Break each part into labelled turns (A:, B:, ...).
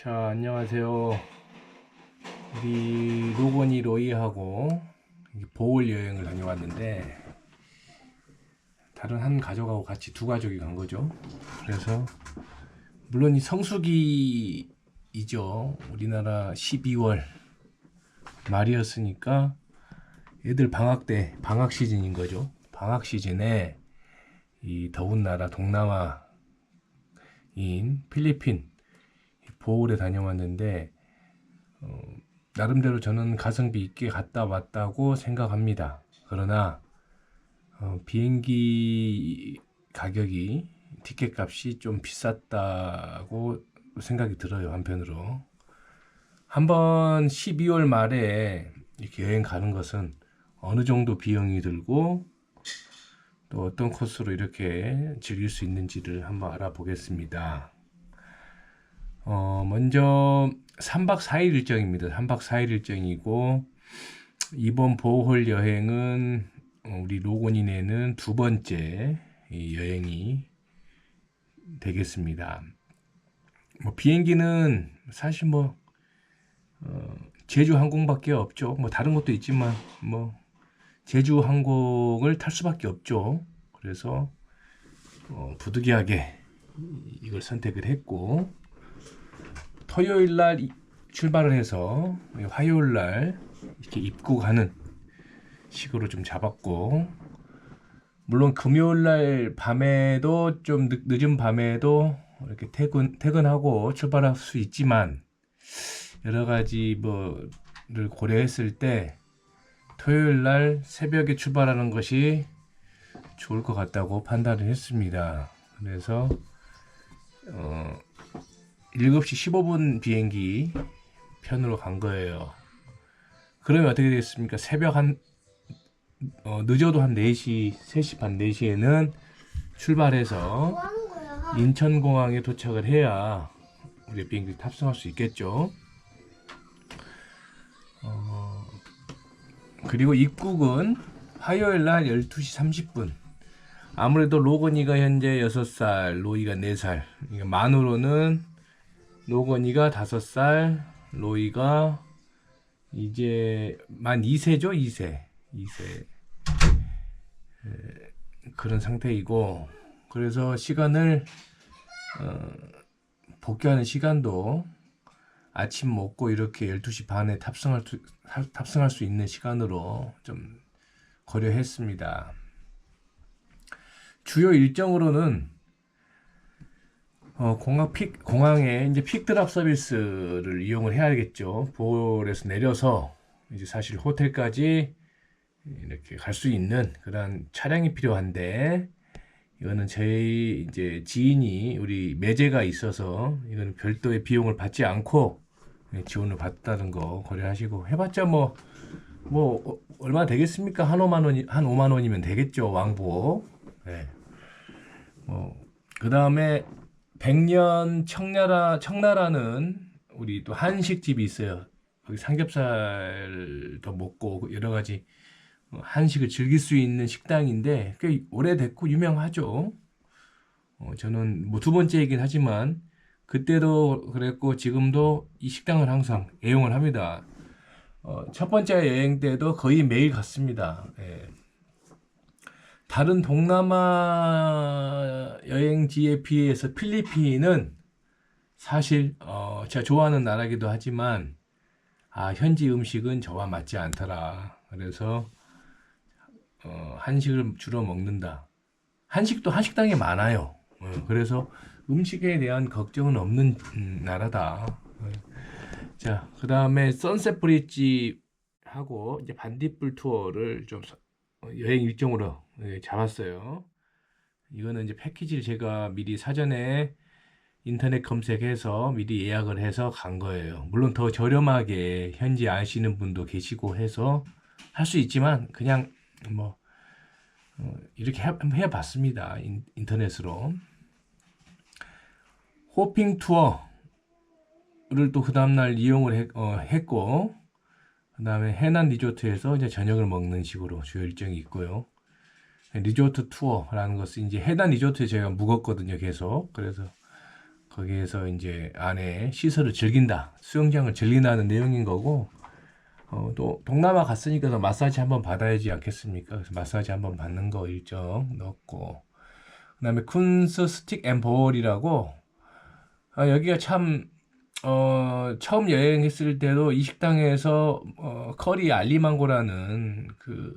A: 자, 안녕하세요. 우리 로건이 로이하고 보홀 여행을 다녀왔는데 다른 한 가족하고 같이 두 가족이 간 거죠. 그래서 물론 이 성수기이죠. 우리나라 12월 말이었으니까 애들 방학 때 방학 시즌인 거죠. 방학 시즌에 이 더운 나라 동남아인 필리핀 보홀에 다녀왔는데 나름대로 저는 가성비 있게 갔다 왔다고 생각합니다. 그러나 비행기 가격이 티켓 값이 좀 비쌌다고 생각이 들어요. 한편으로 한번 12월 말에 이렇게 여행 가는 것은 어느 정도 비용이 들고 또 어떤 코스로 이렇게 즐길 수 있는지를 한번 알아보겠습니다. 먼저 3박 4일 일정입니다. 3박 4일 일정이고 이번 보홀 여행은 우리 로건이 내는 두 번째 여행이 되겠습니다. 비행기는 사실 제주 항공밖에 없죠. 다른 것도 있지만 제주 항공을 탈 수밖에 없죠. 그래서 부득이하게 이걸 선택을 했고 토요일 날 출발을 해서 화요일 날 이렇게 입국하는 식으로 좀 잡았고, 물론 금요일 날 밤에도 좀 늦은 밤에도 이렇게 퇴근하고 출발할 수 있지만 여러 가지 를 고려했을 때 토요일 날 새벽에 출발하는 것이 좋을 것 같다고 판단을 했습니다. 그래서 7시 15분 비행기 편으로 간 거예요. 그러면 어떻게 되겠습니까? 새벽 늦어도 한 4시, 3시 반, 4시에는 출발해서 인천공항에 도착을 해야 우리 비행기 탑승할 수 있겠죠. 그리고 입국은 화요일 날 12시 30분. 아무래도 로건이가 현재 6살, 로이가 4살. 그러니까 만으로는 로건이가 5살, 로이가 이제 만 2세죠, 2세. 그런 상태이고, 그래서 시간을 복귀하는 시간도 아침 먹고 이렇게 12시 반에 탑승할 수 있는 시간으로 좀 고려했습니다. 주요 일정으로는 공항에 이제 픽드랍 서비스를 이용을 해야겠죠. 보홀에서 내려서 이제 사실 호텔까지 이렇게 갈 수 있는 그런 차량이 필요한데, 이거는 저희 이제 지인이 우리 매제가 있어서 이거는 별도의 비용을 받지 않고 지원을 받다는 거 고려하시고, 해봤자 얼마 되겠습니까? 한 5만 원이면 되겠죠, 왕복. 네. 그 다음에 백년 청나라는 우리 또 한식집이 있어요. 거기 삼겹살도 먹고 여러 가지 한식을 즐길 수 있는 식당인데 꽤 오래됐고 유명하죠. 저는 두 번째이긴 하지만 그때도 그랬고 지금도 이 식당을 항상 애용을 합니다. 첫 번째 여행 때도 거의 매일 갔습니다. 예. 다른 동남아 여행지에 비해서 필리핀은 사실 제가 좋아하는 나라기도 하지만 현지 음식은 저와 맞지 않더라. 그래서 한식을 주로 먹는다. 한식도 한식당이 많아요. 그래서 음식에 대한 걱정은 없는 나라다. 자, 그 다음에 선셋 브릿지 하고 이제 반딧불 투어를 좀 여행 일정으로 잡았어요. 이거는 이제 패키지를 제가 미리 사전에 인터넷 검색해서 미리 예약을 해서 간 거예요. 물론 더 저렴하게 현지 아시는 분도 계시고 해서 할 수 있지만 그냥 이렇게 해봤습니다. 인터넷으로. 호핑 투어를 또 그 다음날 이용을 했고, 그 다음에 해난 리조트에서 이제 저녁을 먹는 식으로 주요 일정이 있고요. 리조트 투어라는 것은 이제 해난 리조트에 제가 묵었거든요, 계속. 그래서 거기에서 이제 안에 시설을 즐긴다, 수영장을 즐긴다는 내용인 거고, 또 동남아 갔으니까 더 마사지 한번 받아야지 않겠습니까? 그래서 마사지 한번 받는 거 일정 넣었고, 그다음에 쿤스 스틱 앤 볼이라고, 여기가 참 처음 여행했을 때도 이 식당에서 커리 알리망고라는 그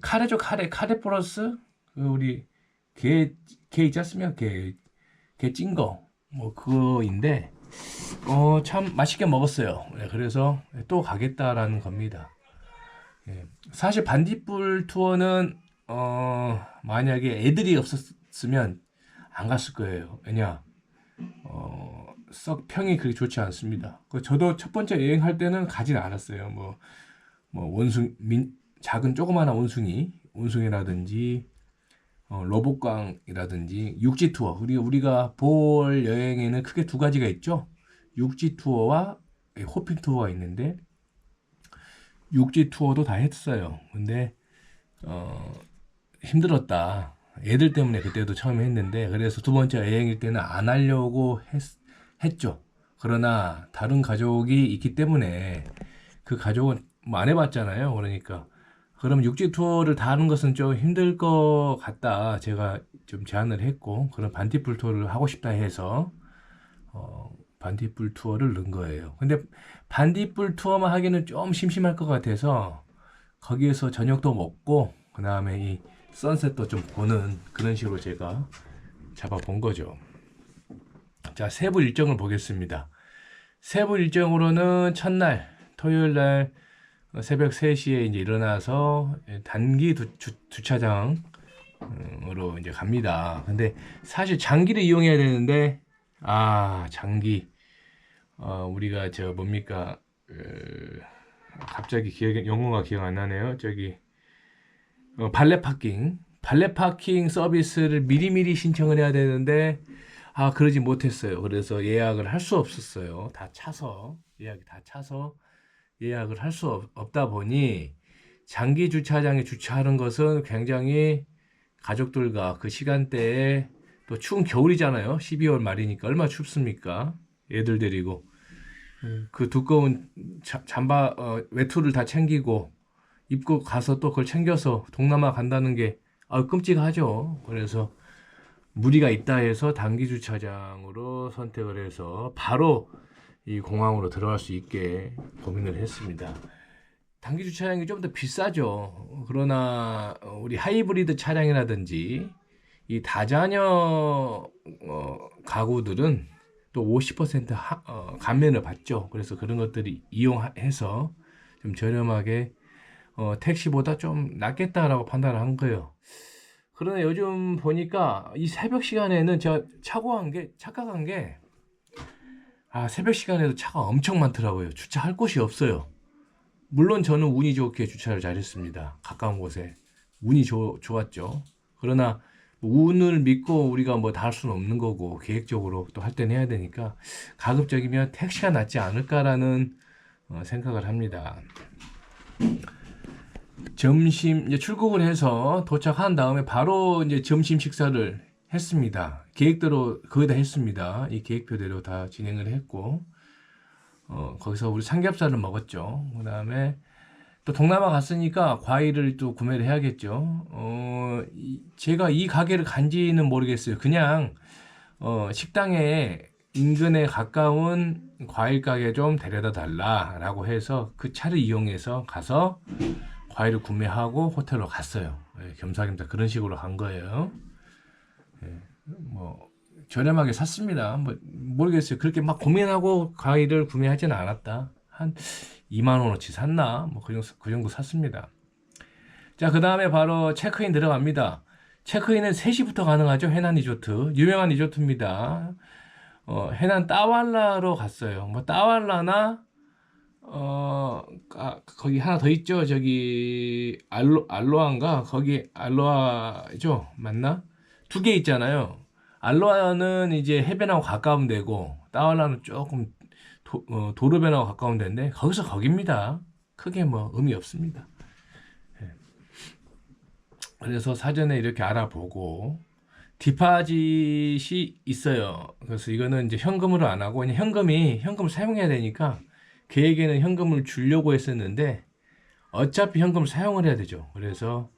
A: 카레죠, 카레 플러스 그 우리 게 있지 않습니까? 게 찐 거, 뭐 그거인데 참 맛있게 먹었어요. 네, 그래서 또 가겠다라는 겁니다. 예, 사실 반딧불 투어는 만약에 애들이 없었으면 안 갔을 거예요. 왜냐, 썩 평이 그렇게 좋지 않습니다. 저도 첫 번째 여행할 때는 가진 않았어요. 작은 조그마한 원숭이라든지 로봇광이라든지 육지 투어. 우리가 볼 여행에는 크게 두 가지가 있죠. 육지 투어와 호핑 투어가 있는데, 육지 투어도 다 했어요. 근데 힘들었다. 애들 때문에 그때도 처음에 했는데, 그래서 두 번째 여행일 때는 안 하려고 했죠. 그러나 다른 가족이 있기 때문에, 그 가족은 뭐 안 해봤잖아요. 그러니까 그럼 육지 투어를 다 하는 것은 좀 힘들 것 같다. 제가 좀 제안을 했고, 그런 반딧불 투어를 하고 싶다 해서 반딧불 투어를 넣은 거예요. 근데 반딧불 투어만 하기는 좀 심심할 것 같아서 거기에서 저녁도 먹고 그 다음에 이 선셋도 좀 보는 그런 식으로 제가 잡아본 거죠. 자, 세부 일정을 보겠습니다. 세부 일정으로는 첫날 토요일 날 새벽 3시에 이제 일어나서 단기 주차장으로 이제 갑니다. 근데 사실 장기를 이용해야 되는데, 장기, 우리가 뭡니까, 갑자기 영어가 기억 안 나네요. 발레 파킹 서비스를 미리미리 신청을 해야 되는데, 그러지 못했어요. 그래서 예약을 할 수 없었어요. 예약이 다 차서 예약을 할 수 없다 보니, 장기 주차장에 주차하는 것은 굉장히 가족들과 그 시간대에, 또 추운 겨울이잖아요. 12월 말이니까 얼마나 춥습니까? 애들 데리고 그 두꺼운 잠바 외투를 다 챙기고 입고 가서 또 그걸 챙겨서 동남아 간다는 게 끔찍하죠. 그래서 무리가 있다 해서 단기 주차장으로 선택을 해서 바로 이 공항으로 들어갈 수 있게 고민을 했습니다. 단기 주차장이 좀 더 비싸죠. 그러나 우리 하이브리드 차량이라든지 이 다자녀 가구들은 또 50% 감면을 받죠. 그래서 그런 것들이 이용해서 좀 저렴하게 택시보다 좀 낫겠다라고 판단을 한 거예요. 그러나 요즘 보니까 이 새벽 시간에는 제가 착각한 게 새벽 시간에도 차가 엄청 많더라고요. 주차할 곳이 없어요. 물론 저는 운이 좋게 주차를 잘했습니다. 가까운 곳에 운이 좋았죠. 그러나 운을 믿고 우리가 뭐 다 할 수는 없는 거고, 계획적으로 또 할 때는 해야 되니까 가급적이면 택시가 낫지 않을까라는 생각을 합니다. 점심 이제 출국을 해서 도착한 다음에 바로 이제 점심 식사를 했습니다. 계획대로 거의 다 했습니다. 이 계획표대로 다 진행을 했고, 거기서 우리 삼겹살을 먹었죠. 그 다음에 또 동남아 갔으니까 과일을 또 구매를 해야겠죠. 제가 이 가게를 간지는 모르겠어요. 그냥 식당에 인근에 가까운 과일 가게 좀 데려다 달라라고 해서 그 차를 이용해서 가서 과일을 구매하고 호텔로 갔어요. 겸사겸사 그런 식으로 간 거예요. 저렴하게 샀습니다. 모르겠어요. 그렇게 막 고민하고 과일을 구매하지는 않았다. 한 2만 원어치 샀나? 그 정도 샀습니다. 자, 그 다음에 바로 체크인 들어갑니다. 체크인은 3시부터 가능하죠. 해난 리조트. 유명한 리조트입니다. 해난 따왈라로 갔어요. 따왈라나, 거기 하나 더 있죠. 알로아인가? 거기 알로아죠. 맞나? 2개 있잖아요. 알로아는 이제 해변하고 가까운 데고, 따왈라는 조금 도로변하고 가까운 데인데, 거기입니다. 크게 의미 없습니다. 그래서 사전에 이렇게 알아보고 디파짓이 있어요. 그래서 이거는 이제 현금으로 안 하고 그냥 현금을 사용해야 되니까 계획에는 현금을 주려고 했었는데 어차피 현금을 사용을 해야 되죠. 그래서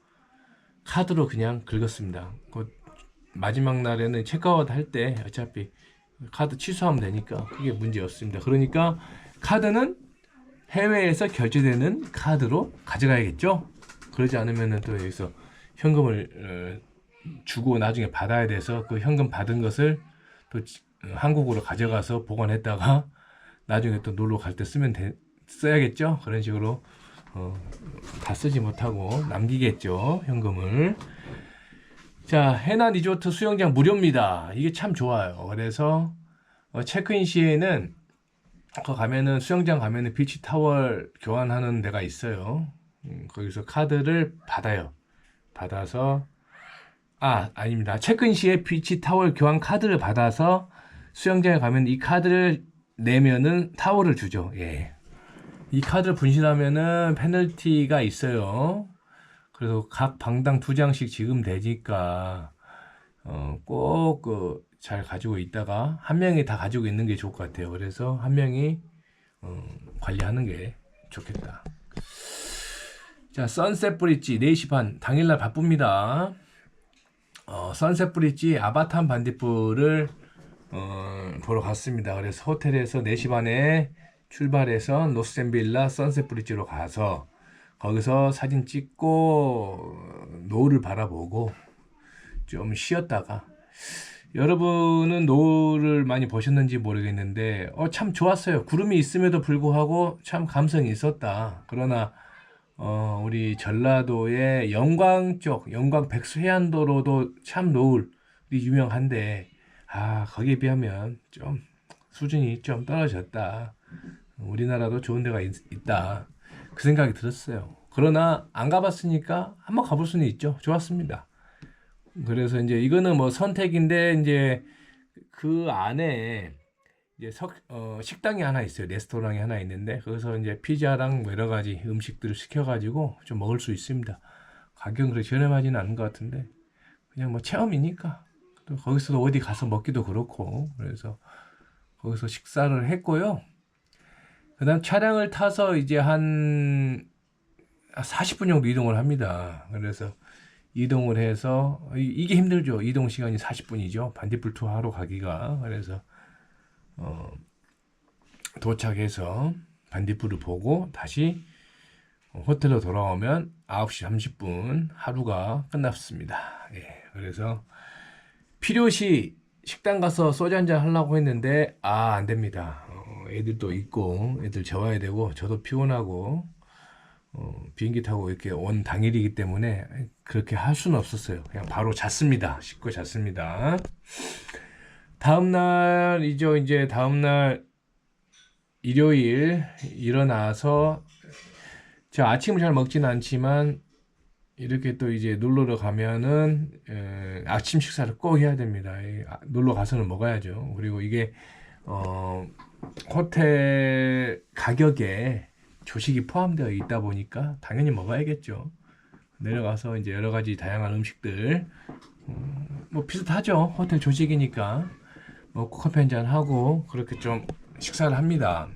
A: 카드로 그냥 긁었습니다. 그 마지막 날에는 체크아웃 할 때 어차피 카드 취소하면 되니까 그게 문제 없습니다. 그러니까 카드는 해외에서 결제되는 카드로 가져가야겠죠. 그러지 않으면은 또 여기서 현금을 주고 나중에 받아야 돼서 그 현금 받은 것을 또 한국으로 가져가서 보관했다가 나중에 또 놀러 갈 때 써야겠죠. 그런 식으로 다 쓰지 못하고 남기겠죠, 현금을. 자, 해나 리조트 수영장 무료입니다. 이게 참 좋아요. 그래서 체크인 시에는 가면은 수영장 가면은 비치 타월 교환하는 데가 있어요. 거기서 카드를 받아요. 받아서 아닙니다. 체크인 시에 비치 타월 교환 카드를 받아서 수영장에 가면 이 카드를 내면은 타월을 주죠. 예. 이 카드를 분실하면은 페널티가 있어요. 그래서 각 방당 2장씩 지급되니까 꼭 잘 가지고 있다가 한 명이 다 가지고 있는 게 좋을 것 같아요. 그래서 한 명이 관리하는 게 좋겠다. 자, 선셋 브릿지 4시 반 당일날 바쁩니다. 선셋 브릿지 아바탄 반딧불을 보러 갔습니다. 그래서 호텔에서 4시 반에 출발해서 노스샘빌라 선셋 브릿지로 가서 거기서 사진 찍고 노을을 바라보고 좀 쉬었다가, 여러분은 노을을 많이 보셨는지 모르겠는데 참 좋았어요. 구름이 있음에도 불구하고 참 감성이 있었다. 그러나 우리 전라도의 영광 쪽, 영광 백수해안도로도 참 노을이 유명한데 거기에 비하면 좀 수준이 좀 떨어졌다. 우리나라도 좋은 데가 있다. 그 생각이 들었어요. 그러나 안 가봤으니까 한번 가볼 수는 있죠. 좋았습니다. 그래서 이제 이거는 뭐 선택인데 이제 그 안에 이제 식당이 하나 있어요. 레스토랑이 하나 있는데 거기서 이제 피자랑 뭐 여러 가지 음식들을 시켜가지고 좀 먹을 수 있습니다. 가격은 그렇게 저렴하지는 않은 것 같은데 그냥 뭐 체험이니까 또 거기서도 어디 가서 먹기도 그렇고 그래서 거기서 식사를 했고요. 그다음 차량을 타서 이제 한 40분 정도 이동을 합니다. 그래서 이동을 해서 이게 힘들죠. 이동 시간이 40분이죠. 반딧불 투어 하러 가기가. 그래서 도착해서 반딧불을 보고 다시 호텔로 돌아오면 9시 30분 하루가 끝났습니다. 예, 그래서 필요시 식당 가서 소주 한잔 하려고 했는데 안 됩니다. 애들도 있고 애들 재워야 되고 저도 피곤하고 비행기 타고 이렇게 온 당일이기 때문에 그렇게 할 수는 없었어요. 그냥 바로 잤습니다. 씻고 잤습니다. 다음날이죠. 이제 다음날 일요일 일어나서 제가 아침을 잘 먹지는 않지만 이렇게 또 이제 놀러를 가면은 아침 식사를 꼭 해야 됩니다. 놀러 가서는 먹어야죠. 그리고 이게 호텔 가격에 조식이 포함되어 있다 보니까 당연히 먹어야겠죠. 내려가서 이제 여러 가지 다양한 음식들 뭐 비슷하죠. 호텔 조식이니까 뭐 커피 한잔 하고 그렇게 좀 식사를 합니다.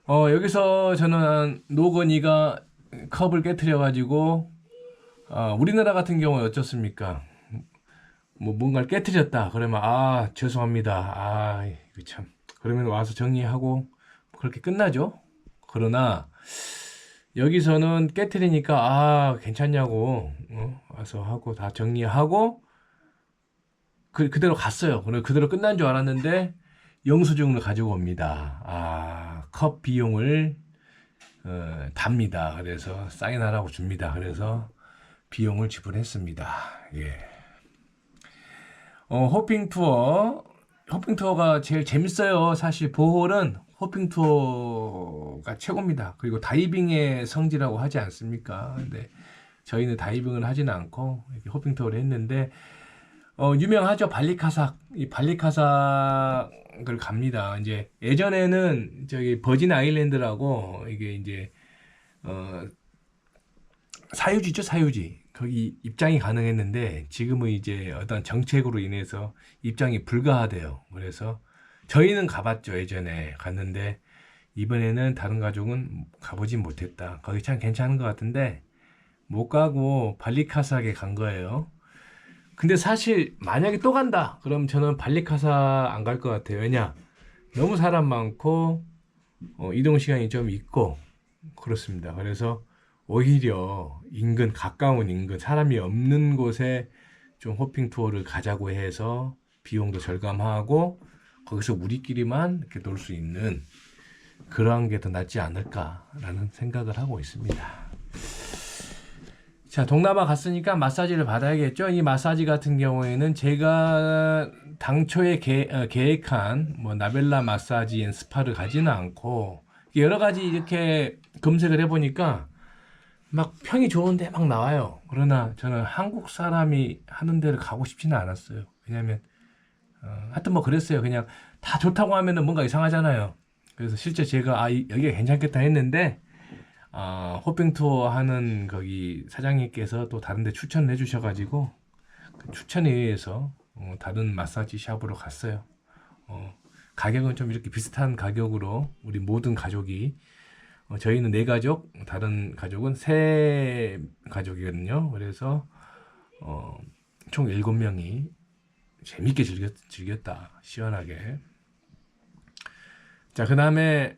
A: 여기서 저는 노건이가 컵을 깨트려 가지고 우리나라 같은 경우에 어떻습니까? 뭐 뭔가를 깨트렸다 그러면 죄송합니다. 이거 참, 그러면 와서 정리하고 그렇게 끝나죠. 그러나 여기서는 깨트리니까 괜찮냐고 와서 하고 다 정리하고 그대로 갔어요. 그대로 끝난 줄 알았는데 영수증을 가지고 옵니다. 컵 비용을 답니다. 그래서 사인하라고 줍니다. 그래서 비용을 지불했습니다. 예. 호핑 투어가 제일 재밌어요. 사실 보홀은 호핑 투어가 최고입니다. 그리고 다이빙의 성지라고 하지 않습니까? 근데 저희는 다이빙을 하지는 않고 이렇게 호핑 투어를 했는데 유명하죠. 발리카삭. 이 발리카삭을 갑니다. 이제 예전에는 저기 버진 아일랜드라고 이게 이제 사유지죠, 사유지. 거기 입장이 가능했는데 지금은 이제 어떤 정책으로 인해서 입장이 불가하대요. 그래서 저희는 가봤죠. 예전에 갔는데 이번에는 다른 가족은 가보진 못했다. 거기 참 괜찮은 것 같은데 못 가고 발리카사에 간 거예요. 근데 사실 만약에 또 간다. 그럼 저는 발리카사 안 갈 것 같아요. 왜냐? 너무 사람 많고 이동 시간이 좀 있고 그렇습니다. 그래서 오히려 인근 가까운 인근 사람이 없는 곳에 좀 호핑 투어를 가자고 해서 비용도 절감하고 거기서 우리끼리만 이렇게 놀 수 있는 그러한 게 더 낫지 않을까라는 생각을 하고 있습니다. 자, 동남아 갔으니까 마사지를 받아야겠죠. 이 마사지 같은 경우에는 제가 당초에 계획한 뭐 나벨라 마사지 앤 스파를 가지는 않고 여러 가지 이렇게 검색을 해보니까 막 평이 좋은데 막 나와요. 그러나 저는 한국 사람이 하는 데를 가고 싶지는 않았어요. 왜냐면 하여튼 뭐 그랬어요. 그냥 다 좋다고 하면은 뭔가 이상하잖아요. 그래서 실제 제가 여기가 괜찮겠다 했는데 호핑 투어 하는 거기 사장님께서 또 다른 데 추천을 해주셔가지고 그 추천에 의해서 다른 마사지 샵으로 갔어요. 가격은 좀 이렇게 비슷한 가격으로 우리 모든 가족이 저희는 4가족, 다른 가족은 3가족이거든요. 그래서 총 7명이 재밌게 즐겼다. 시원하게. 자, 그 다음에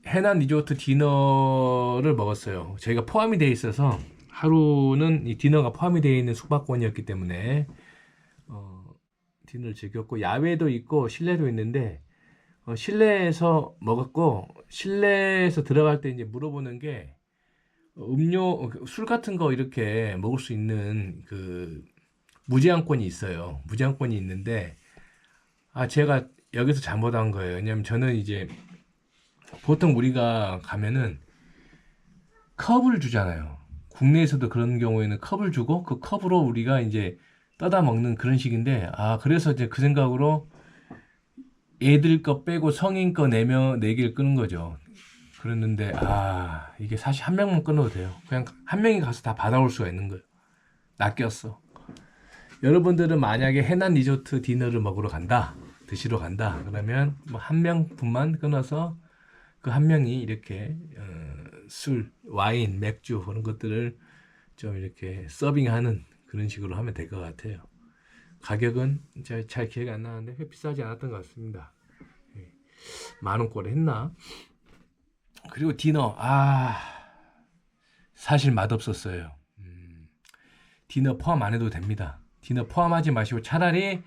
A: 해난 리조트 디너를 먹었어요. 저희가 포함이 되어 있어서 하루는 이 디너가 포함이 되어 있는 숙박권이었기 때문에 디너를 즐겼고 야외도 있고 실내도 있는데 실내에서 먹었고 실내에서 들어갈 때 이제 물어보는 게 음료 술 같은 거 이렇게 먹을 수 있는 그 무제한권이 있어요. 무제한권이 있는데 제가 여기서 잘못한 거예요. 왜냐면 저는 이제 보통 우리가 가면은 컵을 주잖아요. 국내에서도 그런 경우에는 컵을 주고 그 컵으로 우리가 이제 떠다 먹는 그런 식인데 그래서 이제 그 생각으로 애들 거 빼고 성인 거 4개를 끄는 거죠. 그랬는데 이게 사실 한 명만 끊어도 돼요. 그냥 한 명이 가서 다 받아올 수가 있는 거예요. 낚였어. 여러분들은 만약에 해난 리조트 디너를 먹으러 간다, 드시러 간다, 그러면 뭐 한 명분만 끊어서 그 한 명이 이렇게 술, 와인, 맥주 그런 것들을 좀 이렇게 서빙하는 그런 식으로 하면 될 것 같아요. 가격은 제가 잘 기억이 안 나는데 비싸지 않았던 것 같습니다. 10,000원꼴 했나? 그리고 디너 사실 맛없었어요. 디너 포함 안 해도 됩니다. 디너 포함하지 마시고 차라리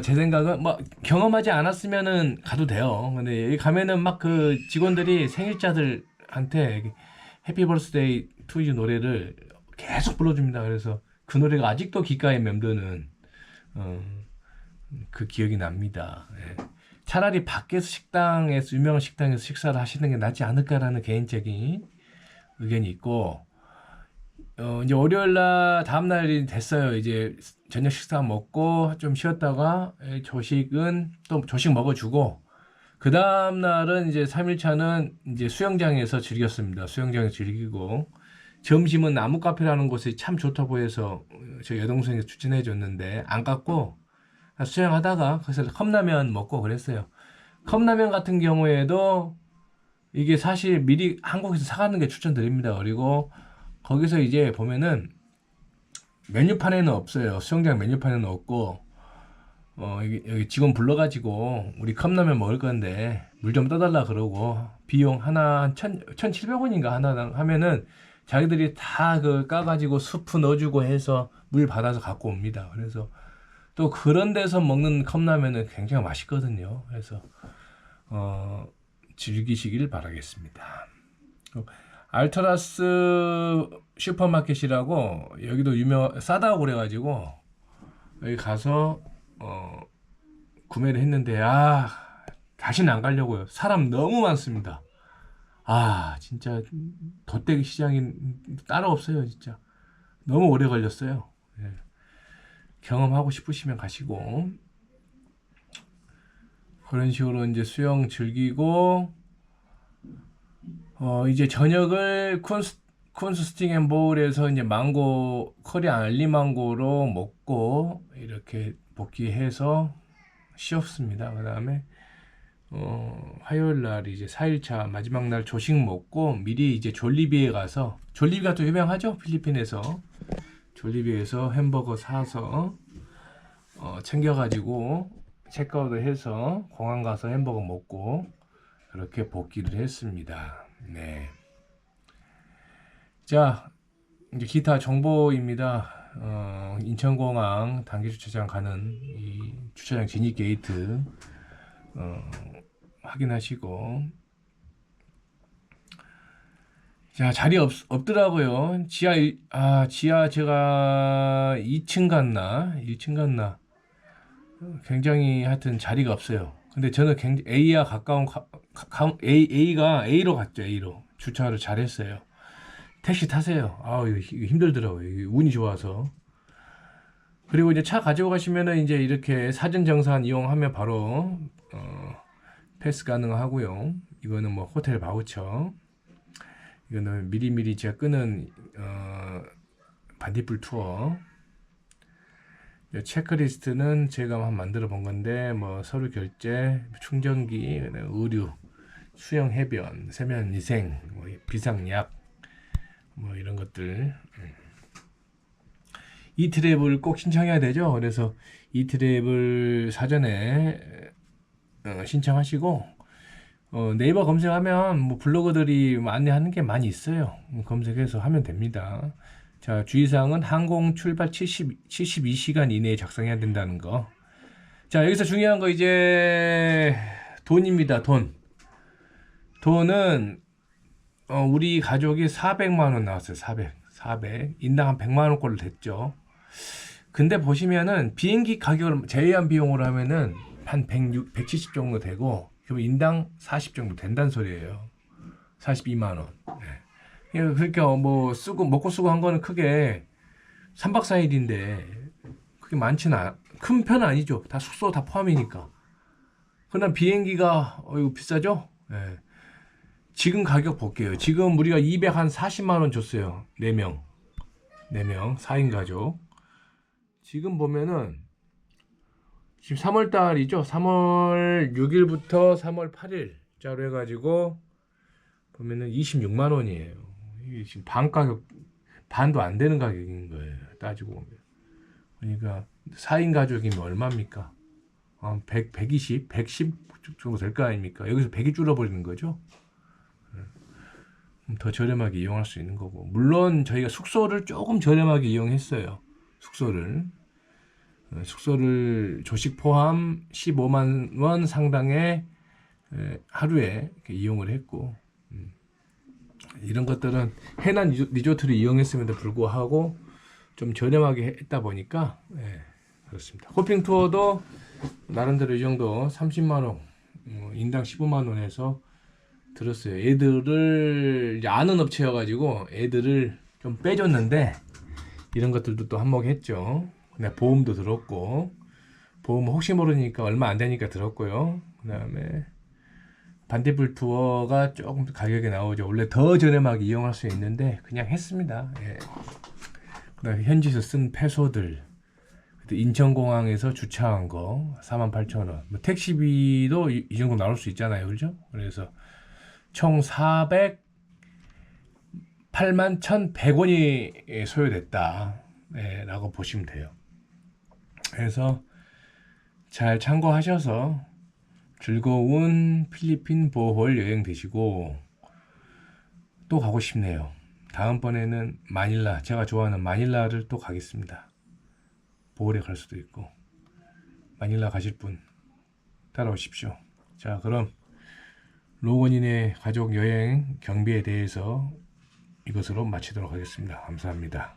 A: 제 생각은 뭐 경험하지 않았으면은 가도 돼요. 근데 여기 가면은 막 그 직원들이 생일자들한테 해피 버스데이 투 유 노래를 계속 불러줍니다. 그래서 그 노래가 아직도 귓가에 맴도는 그 기억이 납니다. 차라리 밖에서 식당에서 유명한 식당에서 식사를 하시는 게 낫지 않을까라는 개인적인 의견이 있고 이제 월요일 날 다음 날이 됐어요. 이제 저녁 식사 먹고 좀 쉬었다가 조식은 또 조식 먹어주고 그 다음 날은 이제 3일차는 이제 수영장에서 즐겼습니다. 수영장에서 즐기고 점심은 나무 카페라는 곳이 참 좋다고 해서 저 여동생이 추천해 줬는데 안 갔고 수영하다가 거기서 컵라면 먹고 그랬어요. 컵라면 같은 경우에도 이게 사실 미리 한국에서 사가는 게 추천드립니다. 그리고 거기서 이제 보면은 메뉴판에는 없어요. 수영장 메뉴판에는 없고 여기 직원 불러가지고 우리 컵라면 먹을 건데 물 좀 떠달라 그러고 비용 하나 1,700원인가 하나당 하면은 자기들이 다 그 까가지고 수프 넣어주고 해서 물 받아서 갖고 옵니다. 그래서 또 그런 데서 먹는 컵라면은 굉장히 맛있거든요. 그래서 즐기시길 바라겠습니다. 알터라스 슈퍼마켓이라고 여기도 싸다고 그래가지고 여기 가서 구매를 했는데 다시는 안 가려고요. 사람 너무 많습니다. 진짜 덧대기 시장이 따로 없어요. 진짜 너무 오래 걸렸어요. 경험하고 싶으시면 가시고 그런 식으로 이제 수영 즐기고 이제 저녁을 쿤스 스팅 앤 보울에서 이제 망고 커리 알리 망고로 먹고 이렇게 복귀해서 쉬었습니다. 그다음에 화요일 날 이제 4일차 마지막 날 조식 먹고 미리 이제 졸리비에 가서, 졸리비가 또 유명하죠? 필리핀에서. 졸리비에서 햄버거 사서 챙겨가지고 체크아웃 해서 공항 가서 햄버거 먹고 그렇게 복귀를 했습니다. 네. 자, 이제 기타 정보입니다. 인천공항 단기 주차장 가는 이 주차장 진입 게이트 확인하시고, 자, 자리 없더라고요. 지하 제가 2층 갔나 1층 갔나 굉장히 하여튼 자리가 없어요. 근데 저는 굉장히 A와 가까운 A가 A로 갔죠. A로 주차를 잘했어요. 택시 타세요. 이거 힘들더라고요. 이거 운이 좋아서. 그리고 이제 차 가지고 가시면은 이제 이렇게 사전 정산 이용하면 바로 패스 가능하고요. 이거는 뭐 호텔 바우처. 이거는 미리미리 제가 끄는 반딧불 투어. 체크리스트는 제가 한번 만들어 본 건데, 뭐 서류 결제, 충전기, 의류, 수영 해변, 세면 위생, 뭐 비상약, 뭐 이런 것들. 이 트랩을 꼭 신청해야 되죠. 그래서 이 트랩을 사전에 신청하시고, 네이버 검색하면 뭐 블로거들이 안내하는 게 많이 있어요. 검색해서 하면 됩니다. 자, 주의사항은 항공 출발 72시간 이내에 작성해야 된다는 거. 자, 여기서 중요한 거 이제 돈입니다. 돈은 우리 가족이 400만 원 나왔어요. 400. 인당 한 100만 원꼴로 됐죠. 근데 보시면은 비행기 가격을 제외한 비용으로 하면은 한 170 정도 되고, 그럼 인당 40 정도 된다는 소리예요. 42만 원. 네. 그러니까 뭐 먹고 쓰고 한 거는 크게 3박 4일인데 그게 많지는 큰 편은 아니죠. 다 숙소 다 포함이니까. 그러나 비행기가 이거 비싸죠? 네. 지금 가격 볼게요. 지금 우리가 240만 원 줬어요. 4명 4인 가족. 지금 보면은 지금 3월 달이죠. 3월 6일부터 3월 8일자로 해가지고 보면은 26만 원이에요. 이게 지금 반도 안 되는 가격인 거예요. 따지고 보면. 그러니까 4인 가족이면 얼마입니까? 110 정도 될 거 아닙니까? 여기서 100이 줄어버리는 거죠. 더 저렴하게 이용할 수 있는 거고. 물론 저희가 숙소를 조금 저렴하게 이용했어요. 숙소를 조식 포함 15만 원 상당의 하루에 이용을 했고, 이런 것들은 해난 리조트를 이용했음에도 불구하고 좀 저렴하게 했다 보니까 그렇습니다. 호핑 투어도 나름대로 이 정도 30만 원, 인당 15만 원에서 들었어요. 애들을 이제 아는 업체여가지고 애들을 좀 빼줬는데 이런 것들도 또 한몫했죠. 그다음에 보험도 들었고, 보험은 혹시 모르니까 얼마 안 되니까 들었고요. 그다음에 반딧불 투어가 조금 가격이 나오죠. 원래 더 저렴하게 이용할 수 있는데 그냥 했습니다. 그다음에 현지에서 쓴 패소들, 인천공항에서 주차한 거 48,000원, 뭐 택시비도 이 정도 나올 수 있잖아요, 그죠? 그래서 총 81,100원이 소요됐다, 라고 보시면 돼요. 그래서 잘 참고하셔서 즐거운 필리핀 보홀 여행 되시고, 또 가고 싶네요. 다음번에는 마닐라, 제가 좋아하는 마닐라를 또 가겠습니다. 보홀에 갈 수도 있고. 마닐라 가실 분 따라오십시오. 자, 그럼 로건인의 가족 여행 경비에 대해서 이것으로 마치도록 하겠습니다. 감사합니다.